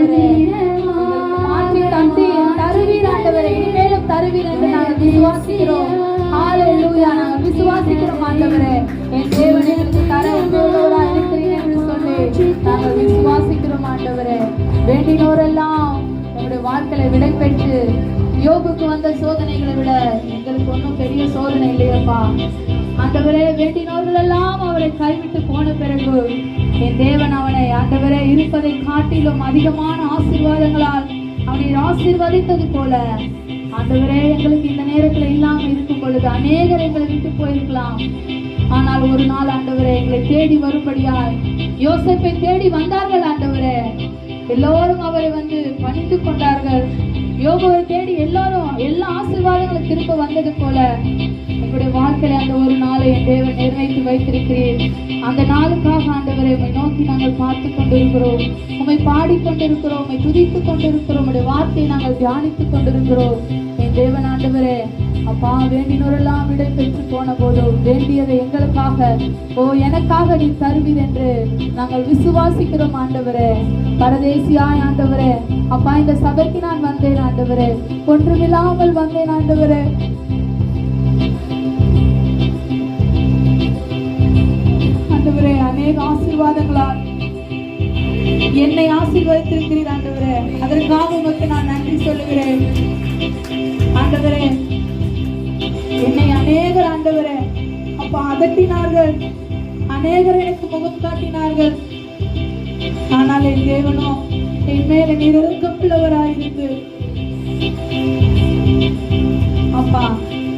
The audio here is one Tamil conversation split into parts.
ஆண்டவரே மாற்றி தந்தி தருவீர் ஆண்டவரே, இனிமேலும் தருவீர் என்று நாங்கள் விசுவாசிக்கிறோம். ஹalleluya, நாங்கள் விசுவாசிக்கிறோம் ஆண்டவரே. என் தேவன் எனக்கு தர உங்களோரா இருக்கிறீர் என்று சொல்லி நாங்கள் விசுவாசிக்கிறோம் ஆண்டவரே. வேண்டினோரெல்லாம் நம்முடைய வாழ்க்கையை விடை பெற்று யோபுக்கு வந்த சோதனைகளை விட எங்களுக்கு ஒன்றும் பெரிய சோதனை இல்லையப்பா ஆண்டவரே. வேண்டினோர்கள் எல்லாம் அவரை கைவிட்டு போன பிறகு என் தேவன் அவனை ஆண்டவரே இருப்பதை காட்டிலும் அதிகமான ஆசீர்வாதங்களால் அவனை ஆசீர்வதித்தது போல ஆண்டவரே எங்களுக்கு இந்த நேரத்துல இல்லாம இருக்கும் பொழுது அநேகர் எங்களை விட்டு போயிருக்கலாம். ஆனால் ஒரு நாள் ஆண்டவரே எங்களை தேடி வரும்படியாய் யோசேப்பை தேடி வந்தார்கள் ஆண்டவரே. எல்லோரும் அவரை வந்து பணிந்து கொண்டார்கள். யோபுவை தேடி எல்லாரும் எல்லா ஆசீர்வாதங்களும் திரும்ப வந்தது போல எங்களுடைய வாழ்க்கையில அந்த ஒரு நாளை என் தேவன் நிர்ணயித்து வைத்திருக்கிறேன். அந்த நாளுக்காக ஆண்டவரை உம்மை நோக்கி நாங்கள் பார்த்து கொண்டிருக்கிறோம், உம்மை பாடிக்கொண்டிருக்கிறோம், உம்மை துதித்துக் கொண்டிருக்கிறோம், உம்முடைய வார்த்தையை நாங்கள் தியானித்துக் கொண்டிருக்கிறோம். என் தேவன் ஆண்டவரே அப்பா, வேண்டினோரெல்லாம் விடை பெற்று போன போதும் வேண்டியதை எங்களுக்காக எனக்காக நீ தருவீர் என்று நாங்கள் விசுவாசிக்கிறோம் ஆண்டவரே. பரதேசியாய் ஆண்டவரே அப்பா, இந்த சபைக்கு நான் வந்தேன் ஆண்டவரே, ஒன்றுமில்லாமல் வந்தேன் ஆண்டவரே. ஆண்டவரே அநேக ஆசீர்வாதங்களால் என்னை ஆசீர்வதித்திருக்கிறீர் ஆண்டவரே, அதற்காக உங்களுக்கு நான் நன்றி சொல்லுகிறேன் ஆண்டவரே. என்னை அநேகர் ஆண்டவரே அப்பா அதட்டினார்கள், அநேகர் எனக்கு முகம் காட்டினார்கள். ஆனால் என் தேவனோ என் மேல நிரூபமுள்ளவராயிருந்து அப்பா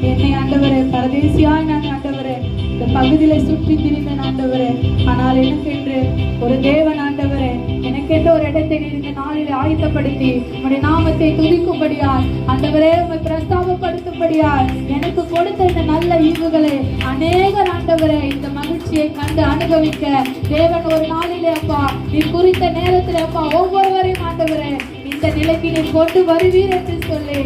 என்னை ஆண்டவரே பரதேசியாய் நான் ஆண்டவரே இந்த பகுதியில சுற்றி திரிந்தேன் ஆண்டவரே. ஆனால் எனக்கென்று ஒரு தேவன் ஆண்டவரே, எனக்கென்று ஒரு இடத்தை இந்த நாளில் ஆயத்தப்படுத்தி உம்முடைய நாமத்தை துதிக்கும்படியால் ஆண்டவரே உம்மை பிரஸ்தாபப்படுத்தும்படியால் எனக்கு கொடுத்த இந்த நல்ல ஈவுகளை அநேகர் ஆண்டவரே இந்த மகிழ்ச்சியை கண்டு அனுபவிக்க தேவன் ஒரு நாளிலே அப்பா நீ குறித்த நேரத்தில் அப்பா ஒவ்வொருவரையும் ஆண்டவரே இந்த நிலைக்கு நீ கொண்டு வருவீர் என்று சொல்லி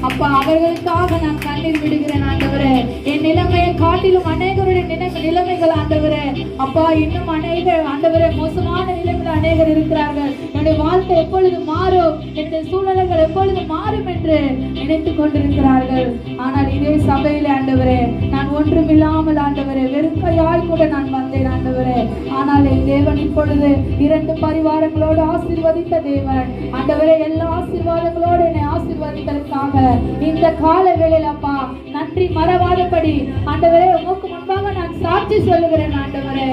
அப்பா அவர்களுக்காக நான் கண்ணீர் விடுகிறேன் ஆண்டவரே. என் நிலைமையை காட்டிலும் அநேகருடைய நிலைமைகள் ஆண்டவரே அப்பா இன்னும் அநேகர் ஆண்டவரே மோசமான நிலைமையில் அநேகர் இருக்கிறார்கள். என்னுடைய வாழ்க்கை எப்பொழுது மாறும், என்னுடைய சூழ்நிலைகள் எப்பொழுது மாறும் என்று நினைத்துக் கொண்டிருக்கிறார்கள். ஆனால் இதே சபையில ஆண்டவரே நான் ஒன்றுமில்லாமல் ஆண்டவரே வெறுக்கையாய் கூட நான் வந்தேன் ஆண்டவரே. ஆனால் என் தேவன் இப்பொழுது 2 பரிவாரங்களோடு ஆசீர்வதித்த தேவன் ஆண்டவரே, எல்லா ஆசீர்வாதங்களோடு என்னை ஆசீர்வதித்ததற்காக இந்த கால வேளையில அப்பா நன்றி மறவாதபடி ஆண்டவரே உமக்கு முன்பாக நான் சாட்சி சொல்லுகிறேன் ஆண்டவரே.